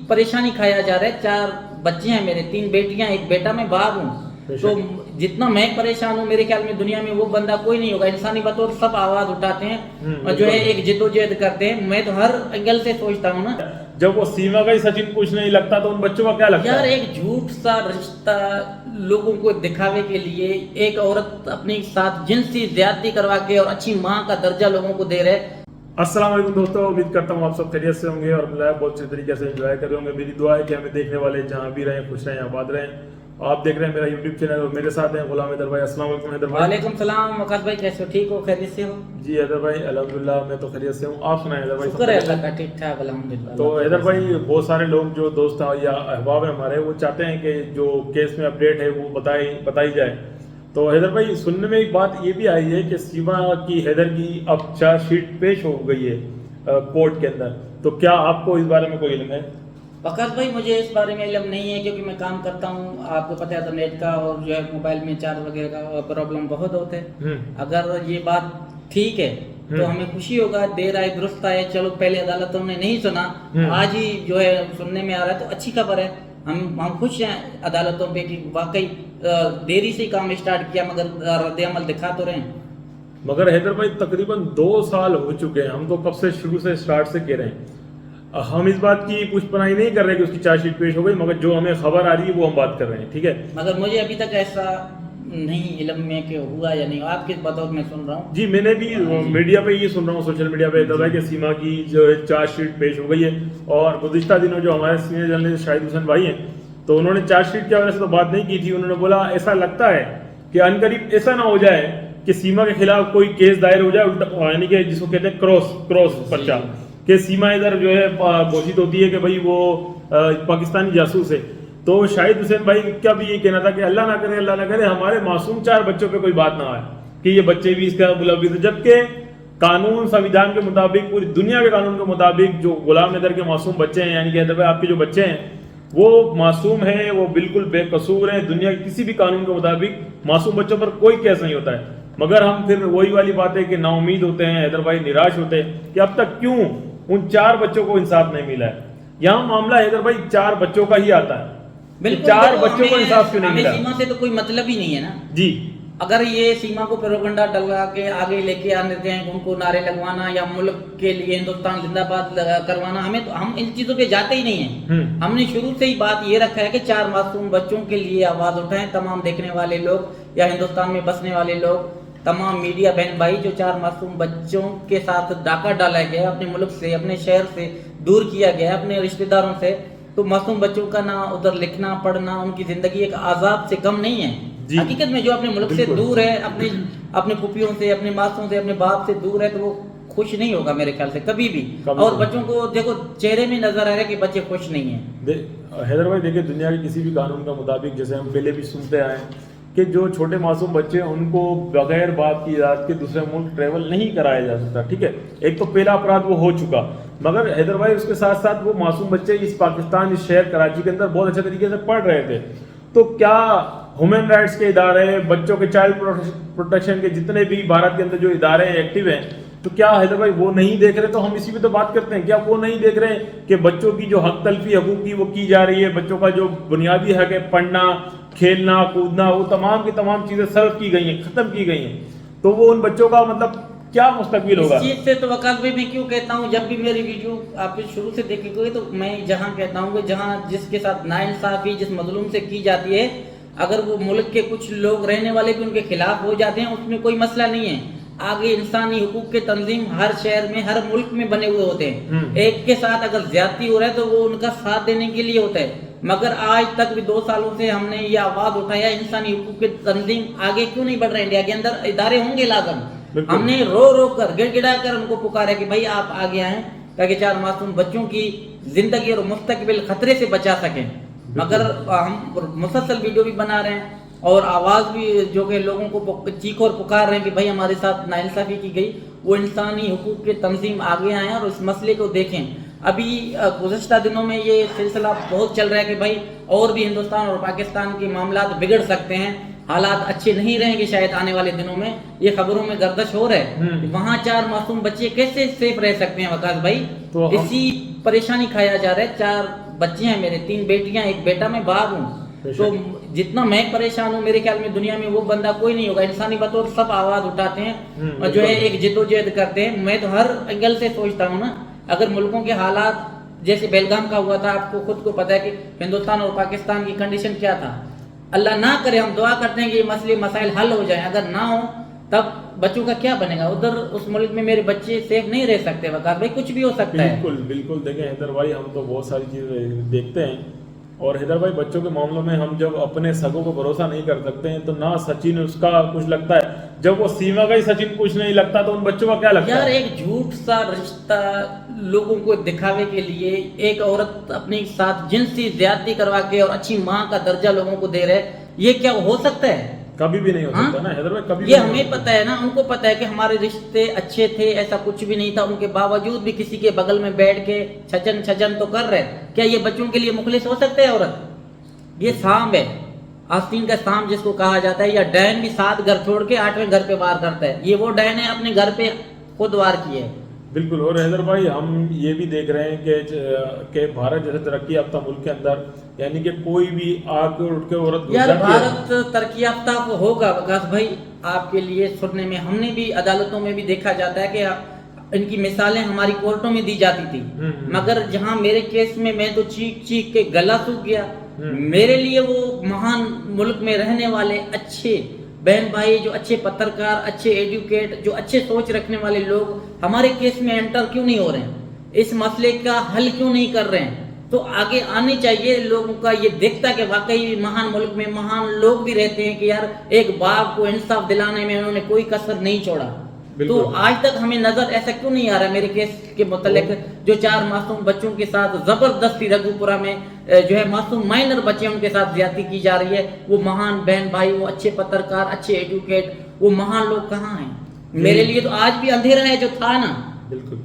परेशानी खाया जा रहा है। 4 बच्चे हैं मेरे, 3 बेटियां, 1 बेटा, मैं बाप हूँ। तो जितना मैं परेशान हूँ, मेरे ख्याल में दुनिया में वो बंदा कोई नहीं होगा। इंसानी बतौर सब आवाज उठाते हैं और जो है एक जिद्दोजहद करते हैं। मैं तो हर एंगल से सोचता हूँ ना, जब वो सीमा का ही सचिन कुछ नहीं लगता तो उन बच्चों का क्या लगता यार है? एक झूठ सा रिश्ता लोगों को दिखावे के लिए एक औरत अपने साथ जिनसी ज्यादती करवा के और अच्छी माँ का दर्जा लोगों को दे रहे। अस्सलाम वालेकुम दोस्तों, उम्मीद करता हूँ आप सब खैरियत से होंगे और लाइव बहुत अच्छे तरीके से एंजॉय कर रहे होंगे। मेरी दुआ है कि हमें देखने वाले जहाँ भी रहें खुश रहें, आबाद रहें। आप देख रहे हैं मेरा यूट्यूब चैनल और मेरे साथ हैं गुलाम हैदर भाई। अस्सलाम वालेकुम हैदर भाई। वालेकुम सलाम वकास भाई, कैसे हो? ठीक हो? खैरियत से हो? जी हैदर भाई, अल्हम्दुलिल्लाह मैं तो खैरियत से हूँ। आप सुनाएं हैदर भाई। शुक्र है अल्लाह का, ठीक ठाक अल्हम्दुलिल्लाह। तो हैदर भाई, बहुत सारे लोग जो दोस्त हैं या अहबाब हैं हमारे, वो चाहते हैं कि जो केस में अपडेट है वो बताई जाए। तो हैदर भाई, सुनने में एक बात ये भी आई है कि सीमा की हैदर की अब चार्जशीट पेश हो गई है कोर्ट के अंदर। तो क्या आपको इस बारे में कोई इल्म है? वकास भाई, मुझे इस बारे में इल्म नहीं है क्योंकि मैं काम करता हूँ, आपको पता है, तो नेट का और जो है मोबाइल में चार्ज वगैरह का प्रॉब्लम बहुत होते हैं। अगर ये बात ठीक है तो हमें खुशी होगा, देर आए दुरुस्त आए। चलो, पहले अदालतों ने नहीं सुना, आज ही जो है सुनने में आ रहा है, तो अच्छी खबर है। हम खुश हैं अदालतों पे कि वाकई देरी से काम स्टार्ट किया मगर रद्द अमल दिखा तो रहे हैं। मगर हैदर भाई, तकरीबन 2 साल हो चुके हैं, हम तो कब से शुरू से स्टार्ट से कह रहे हैं। हम इस बात की पुष्पनाई नहीं कर रहे कि उसकी चार्जशीट पेश हो गई, मगर जो हमें खबर आ रही है वो हम बात कर रहे हैं, ठीक है। मगर मुझे अभी तक ऐसा नहीं इल्म में कि हुआ या नहीं, आपके बतौर में सुन रहा हूँ। जी, मैंने भी मीडिया पे ये सुन रहा हूँ, सोशल मीडिया पे हैदर भाई कि सीमा की जो है चार्जशीट पेश हो गई है। और गुज़िश्ता दिनों जो हमारे सीनियर जर्नलिस्ट शाहिद हुसैन भाई हैं, तो उन्होंने चार्जशीट की वजह से तो बात नहीं की थी। उन्होंने बोला ऐसा लगता है कि अनकरीब ऐसा ना हो जाए कि सीमा के खिलाफ कोई केस दायर हो जाए उल्टा, यानी कि जिसको कहते हैं क्रॉस पर्चा, कि सीमा इधर जो है घोषित होती है कि भाई वो पाकिस्तानी जासूस है। तो शाहिद हुसैन भाई का भी ये कहना था कि अल्लाह ना करे हमारे मासूम 4 बच्चों पे कोई बात ना आए कि ये बच्चे भी इसका मुलव्विस। जबकि कानून संविधान के मुताबिक, पूरी दुनिया के कानून के मुताबिक, जो गुलाम हैदर के मासूम बच्चे हैं, यानी कि हैदर भाई आपके जो बच्चे हैं वो मासूम है, वो बिल्कुल बेकसूर है। दुनिया के किसी भी कानून के मुताबिक मासूम बच्चों पर कोई केस नहीं होता है। मगर हम फिर वही वाली बात है कि नाउमीद होते हैं हैदर भाई, निराश होते हैं कि अब तक क्यों उन 4 बच्चों को इंसाफ नहीं मिला है। यहाँ मामला हैदर भाई 4 बच्चों का ही आता है। बिल्कुल, 4 बच्चों को इंसाफ क्यों नहीं मिला? सीमा से तो कोई मतलब ही नहीं है ना जी। अगर ये सीमा को प्रोपेगेंडा डलवा के आगे लेके आते हैं, उनको नारे लगवाना या मुल्क के लिए हिंदुस्तान जिंदाबाद करवाना, हमें तो हम इन चीजों पे जाते ही नहीं है। हमने शुरू से ही बात ये रखा है कि 4 मासूम बच्चों के लिए आवाज उठाएं तमाम देखने वाले लोग या हिंदुस्तान में बसने वाले लोग, तमाम मीडिया बहन भाई। जो 4 मासूम बच्चों के साथ डाका डाला गया, अपने मुल्क से, अपने शहर से दूर किया गया, अपने रिश्तेदारों से, तो मासूम बच्चों का ना उधर लिखना पढ़ना, उनकी जिंदगी एक आजाब से कम नहीं है। हकीकत में जो अपने मुल्क से दूर है, अपने फूफियों से, अपने मासूम से, अपने बाप से दूर है, तो वो खुश नहीं होगा मेरे ख्याल से कभी भी। और बच्चों को देखो चेहरे में नजर आ रहा है कि बच्चे खुश नहीं है। हैदर भाई देखिए, दुनिया के किसी भी कानून का मुताबिक, जैसे हम पहले भी सुनते आए कि जो छोटे मासूम बच्चे हैं उनको बगैर बाप की इजाज़त के दूसरे मुल्क ट्रेवल नहीं कराया जा सकता, ठीक है। एक तो पहला अपराध वो हो चुका। मगर हैदर भाई उसके साथ साथ वो मासूम बच्चे इस पाकिस्तान, इस शहर कराची के अंदर बहुत अच्छे तरीके से पढ़ रहे थे। तो क्या ह्यूमन राइट्स के इदारे, बच्चों के चाइल्ड प्रोटेक्शन के जितने भी भारत के अंदर जो इदारे एक्टिव हैं, तो क्या हैदर भाई वो नहीं देख रहे? तो हम इसी पे तो बात करते हैं, क्या वो नहीं देख रहे कि बच्चों की जो हक तलफी हकूक की वो की जा रही है, बच्चों का जो बुनियादी हक है पढ़ना, खेलना, कूदना, वो तमाम की तमाम चीजें सर्व की गई हैं, खत्म की गई हैं। तो वो उन बच्चों का मतलब क्या मुस्तकबिल होगा? इस चीज से तो वकास भाई मैं क्यों कहता हूँ, जब भी मेरी वीडियो आप शुरू से देखेंगे तो मैं जहाँ कहता हूँ कि जहाँ जिसके साथ नाइंसाफी जिस मजलूम से की जाती है, अगर वो मुल्क के कुछ लोग रहने वाले भी उनके खिलाफ हो जाते हैं, उसमें कोई मसला नहीं है। आगे इंसानी हुकूक के तंजीम हर शहर में, हर मुल्क में बने हुए होते हैं। एक के साथ अगर ज्यादती हो रहा है तो वो उनका साथ देने के लिए होता है। मगर आज तक भी 2 सालों से हमने ये आवाज उठाया, इंसानी हुकूक के तंजीम आगे क्यों नहीं बढ़ रहे? इंडिया के अंदर इदारे होंगे लाजम, हमने रो कर गिड़गिड़ा कर उनको पुकारा कि भाई आप आगे आए ताकि 4 मासूम बच्चों की जिंदगी और मुस्तकबिल खतरे से बचा सकें। मगर हम मुसलसल वीडियो भी बना रहे हैं और आवाज भी जो कि लोगों को चीख और पुकार रहे हैं कि भाई हमारे साथ नाइंसाफी की गई। वो इंसानी हुकूक के तंजीम आगे आए और इस मसले को देखें। अभी गुज़श्ता दिनों में ये सिलसिला बहुत चल रहा है कि भाई और भी हिंदुस्तान और पाकिस्तान के मामलात बिगड़ सकते हैं, हालात अच्छे नहीं रहेंगे शायद आने वाले दिनों में। ये खबरों में गर्दश हो रहा है। वहाँ 4 मासूम बच्चे कैसे सेफ रह सकते हैं वकास भाई? तो इसी परेशानी खाया जा रहा है। 4 बच्चे हैं मेरे, 3 बेटियां, 1 बेटा, मैं बाप हूँ। तो जितना मैं परेशान हूँ, मेरे ख्याल में दुनिया में वो बंदा कोई नहीं होगा। इंसानी बतौर सब आवाज उठाते हैं और जो है एक जिद्दोजहद करते हैं। मैं तो हर एंगल से सोचता हूँ ना, अगर मुल्कों के हालात जैसे बेलगाम का हुआ था, आपको खुद को पता है कि हिंदुस्तान और पाकिस्तान की कंडीशन क्या था। अल्लाह ना करे, हम दुआ करते हैं कि ये मसले मसाइल हल हो जाएं, अगर ना हो तब बच्चों का क्या बनेगा। उधर उस मुल्क में मेरे बच्चे सेफ नहीं रह सकते वकार भाई, कुछ भी हो सकता है। बिल्कुल बिल्कुल। देखें हैदर भाई, हम तो बहुत सारी चीज़ें देखते हैं, और हैदर भाई बच्चों के मामलों में हम जब अपने सगों को भरोसा नहीं कर सकते हैं, तो ना सचिन उसका कुछ लगता है, जब वो सीमा का ही सचिन कुछ नहीं लगता तो उन बच्चों का क्या लगता यार है। एक झूठ सा रिश्ता लोगों को दिखावे के लिए एक औरत अपने साथ जिनसी ज्यादती करवा के और अच्छी माँ का दर्जा लोगों को दे रहे, ये क्या हो सकता है? कभी भी नहीं हो हाँ? सकता ना हैदर भाई, कभी ये भी नहीं हमें हो पता है ना, उनको पता है कि हमारे रिश्ते अच्छे थे, ऐसा कुछ भी नहीं था। उनके बावजूद भी किसी के बगल में बैठ के छचन छचन तो कर रहे। क्या ये बच्चों के लिए मुखलिस हो सकते हैं औरत? ये सांप है, आस्तीन का सांप जिसको कहा जाता है, या डैन भी 7 घर छोड़ के 8वें घर पे वार करता है। ये वो डैन है अपने घर पे खुद वार किए है। बिल्कुल। और हैदर भाई हम ये भी देख रहे हैं कि भारत जैसे तरक्की याफ्ता मुल्क के अंदर, यानी कि कोई भी आके उठ के औरत घुस यार जाती है। भारत तरक्की याफ्ता होगा विकास भाई, आपके लिए सुनने में, हमने भी अदालतों में भी देखा जाता है कि इनकी मिसालें हमारी कोर्टों में दी जाती थी, मगर जहां मेरे केस में मैं तो चीख चीख के गला सूख गया। मेरे लिए वो महान मुल्क में रहने वाले अच्छे बहन भाई, जो अच्छे पत्रकार, अच्छे एजुकेट, जो अच्छे सोच रखने वाले लोग हमारे केस में एंटर क्यों नहीं हो रहे हैं? इस मसले का हल क्यों नहीं कर रहे हैं? तो आगे आने चाहिए लोगों का ये देखता कि वाकई महान मुल्क में महान लोग भी रहते हैं कि यार एक बाप को इंसाफ दिलाने में उन्होंने कोई कसर नहीं छोड़ा। तो आज तक हमें नजर ऐसा क्यों नहीं आ रहा? मेरे केस के मुतल्लिक जो 4 मासूम बच्चों के साथ जबरदस्ती रघुपुरा में जो है मासूम माइनर बच्चे उनके साथ ज्यादती की जा रही है, वो महान बहन भाई, वो अच्छे पत्रकार, अच्छे एजुकेट, वो महान लोग कहाँ हैं? मेरे लिए तो आज भी अंधेरा है जो था ना। बिल्कुल।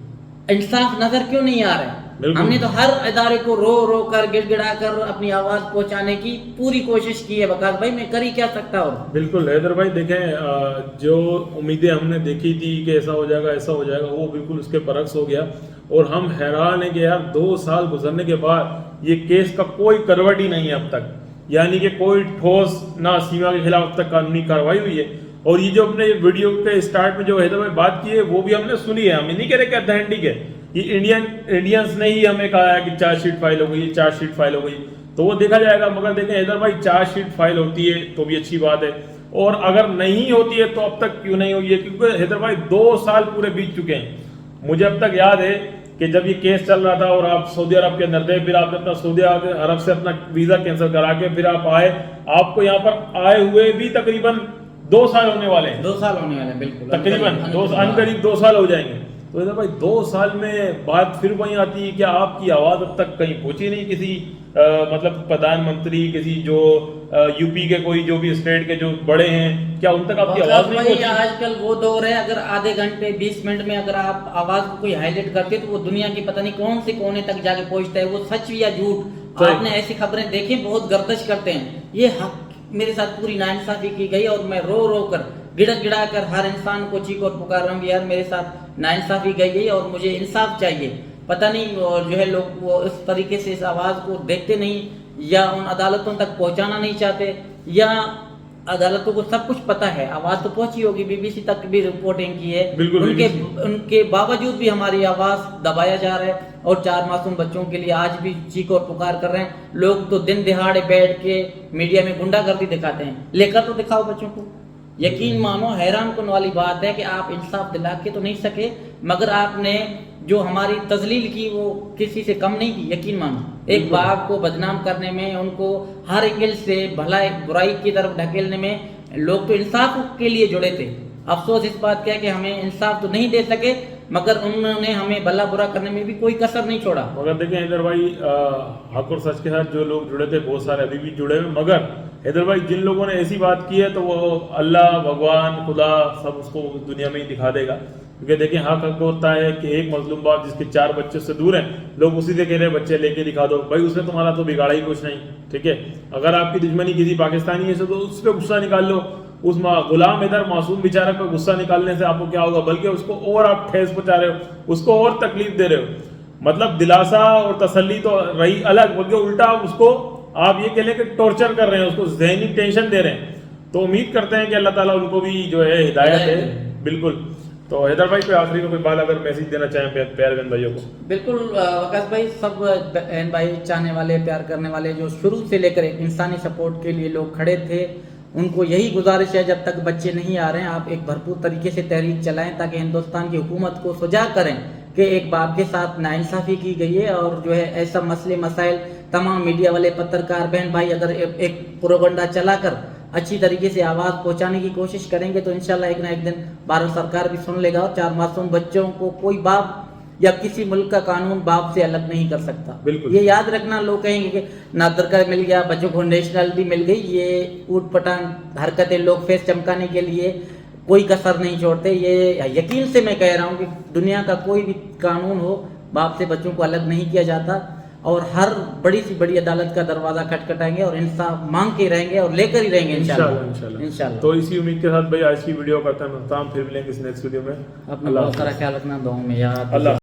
इंसाफ नजर क्यों नहीं आ रहा है? हमने तो हर इदारे को रो रो कर गिड़गिड़ा कर अपनी आवाज पहुंचाने की पूरी कोशिश की है वकास भाई, मैं कर ही क्या सकता हूँ। बिल्कुल हैदर भाई, देखें जो उम्मीदें हमने देखी थी कि ऐसा हो जाएगा ऐसा हो जाएगा, वो बिल्कुल उसके बरक्स हो गया। और हम हैरान हैं कि यार 2 साल गुजरने के बाद ये केस का कोई करवट ही नहीं है अब तक, यानी कि कोई ठोस ना सीमा के खिलाफ अब तक कानूनी कार्रवाई हुई है। और ये जो अपने वीडियो के स्टार्ट में जो हैदर भाई बात की है वो भी हमने सुनी है, हम नहीं कह रहे कि अथेंटिक है, ये इंडियंस ने ही हमें कहा है कि चार्जशीट फाइल हो गई, चार्जशीट फाइल हो गई, तो वो देखा जाएगा। मगर देखें हैदर भाई, चार्जशीट फाइल होती है तो भी अच्छी बात है, और अगर नहीं होती है तो अब तक क्यों नहीं हुई है? क्योंकि हैदर भाई 2 साल पूरे बीत चुके हैं। मुझे अब तक याद है कि जब ये केस चल रहा था और आप सऊदी अरब के अंदर थे, फिर आपने अपना सऊदी अरब से अपना वीजा कैंसिल करा के फिर आप आए, आपको यहाँ पर आए हुए भी तकरीबन 2 साल होने वाले हैं। 2 साल होने वाले हैं, बिल्कुल तकरीबन अनकरीब 2 साल हो जाएंगे। तो इधर भाई 2 साल में बात फिर वहीं आती है कि आपकी आवाज अब तक कहीं पहुंची नहीं, किसी मतलब प्रधानमंत्री, किसी जो यूपी के कोई जो भी स्टेट के जो बड़े हैं, क्या उन तक आपकी आवाज नहीं पहुंची? आजकल वो दौर है, अगर आधे घंटे 20 मिनट में अगर आप आवाज को कोई हाईलाइट करते तो वो दुनिया की पता नहीं कौन से कोने तक जाके पहुंचता है। वो सच या झूठ, आपने ऐसी खबरें देखी, बहुत गर्दिश करते हैं। ये हक मेरे साथ पूरी नाइंसाफी की गई और मैं रो रो कर गिड़क गिड़ा कर हर इंसान को चीख और पुकार रहा हूँ यार मेरे साथ नाइंसाफी गई है और मुझे इंसाफ चाहिए। पता नहीं और जो है लोग वो इस तरीके से इस आवाज को देखते नहीं, या उन अदालतों तक पहुंचाना नहीं चाहते, या अदालतों को सब कुछ पता है, आवाज तो पहुंची होगी, बीबीसी तक भी रिपोर्टिंग की है, उनके बावजूद भी हमारी आवाज दबाया जा रहा है और 4 मासूम बच्चों के लिए आज भी चीख और पुकार कर रहे हैं। लोग तो दिन दिहाड़े बैठ के मीडिया में गुंडागर्दी दिखाते हैं, लेकर तो दिखाओ बच्चों को। यकीन मानो हैरान करने वाली बात है कि आप इंसाफ दिला के तो नहीं सके, मगर आपने जो हमारी तजलील की वो किसी से कम नहीं की। यकीन मानो एक बाप को बदनाम करने में, उनको हर एंगल से भलाई बुराई की तरफ ढकेलने में लोग तो इंसाफ के लिए जुड़े थे। अफसोस इस बात का है कि हमें इंसाफ तो नहीं दे सके, मगर उन्होंने हमें भला बुरा करने में भी कोई कसर नहीं छोड़ा। मगर देखें हैदर भाई, हक और सच के साथ जो लोग जुड़े थे बहुत सारे अभी भी जुड़े हुए, मगर हैदर भाई जिन लोगों ने ऐसी बात की है तो वो अल्लाह, भगवान, खुदा सब उसको दुनिया में ही दिखा देगा। क्योंकि देखिए हक होता है कि एक मजलूम बाप जिसके 4 बच्चे से दूर हैं, लोग उसी से कह रहे हैं बच्चे लेके दिखा दो। भाई उसने तुम्हारा तो बिगाड़ा ही कुछ नहीं, ठीक है। अगर आपकी दुश्मनी किसी पाकिस्तानी है तो उस पर गुस्सा निकाल लो, उस गुलाम इधर मासूम बेचारा पे गुस्सा निकालने से आपको क्या होगा, बल्कि उसको और आप ठेस पहुंचा रहे हो, उसको और तकलीफ दे रहे हो। مطلب دلاسا اور تسلی تو رہی الگ، بلکہ الٹا اس کو آپ یہ کہہ لیں کہ ٹارچر کر رہے ہیں، اس کو ذہنی ٹینشن دے رہے ہیں. تو امید کرتے ہیں کہ اللہ تعالیٰ ان کو بھی جو ہے ہدایت ہے. بالکل. تو حیدر بھائی کوئی آخری میں کوئی بات اگر میسج دینا چاہیں پیارے بہن بھائیوں کو؟ بالکل وکاس بھائی، سب بہن بھائی چاہنے والے، پیار کرنے والے، جو شروع سے لے کر ایک انسانی سپورٹ کے لیے لوگ کھڑے تھے، ان کو یہی گزارش ہے جب تک بچے نہیں آ رہے ہیں آپ ایک بھرپور طریقے سے تحریک چلائیں تاکہ ہندوستان کی حکومت کو سجا کریں کہ ایک باپ کے ساتھ ناانصافی کی گئی ہے. اور جو ہے ایسا مسئلے مسائل تمام میڈیا والے پترکار بہن بھائی اگر ایک پروپیگنڈا چلا کر اچھی طریقے سے آواز پہنچانے کی کوشش کریں گے تو انشاءاللہ ایک نہ ایک دن بھارت سرکار بھی سن لے گا. اور 4 معصوم بچوں کو کوئی باپ یا کسی ملک کا قانون باپ سے الگ نہیں کر سکتا. بالکل. یہ یاد رکھنا. لوگ کہیں گے کہ نادر کا مل گیا، بچوں کو نیشنلٹی مل گئی، یہ اوٹ پٹانگ حرکتیں لوگ فیس چمکانے کے لیے کوئی کسر نہیں چھوڑتے. یہ یقین سے میں کہہ رہا ہوں کہ دنیا کا کوئی بھی قانون ہو باپ سے بچوں کو الگ نہیں کیا جاتا. اور ہر بڑی سی بڑی عدالت کا دروازہ کھٹکھٹائیں گے اور انصاف مانگ کے رہیں گے اور لے کر ہی رہیں گے انشاءاللہ. تو اسی امید کے ساتھ بھائی آج کی ویڈیو کرتا ہوں، پھر ملیں گے اس نیکسٹ ویڈیو میں. اپنا بہت سارا خیال رکھنا، دعاؤں میں یاد. اللہ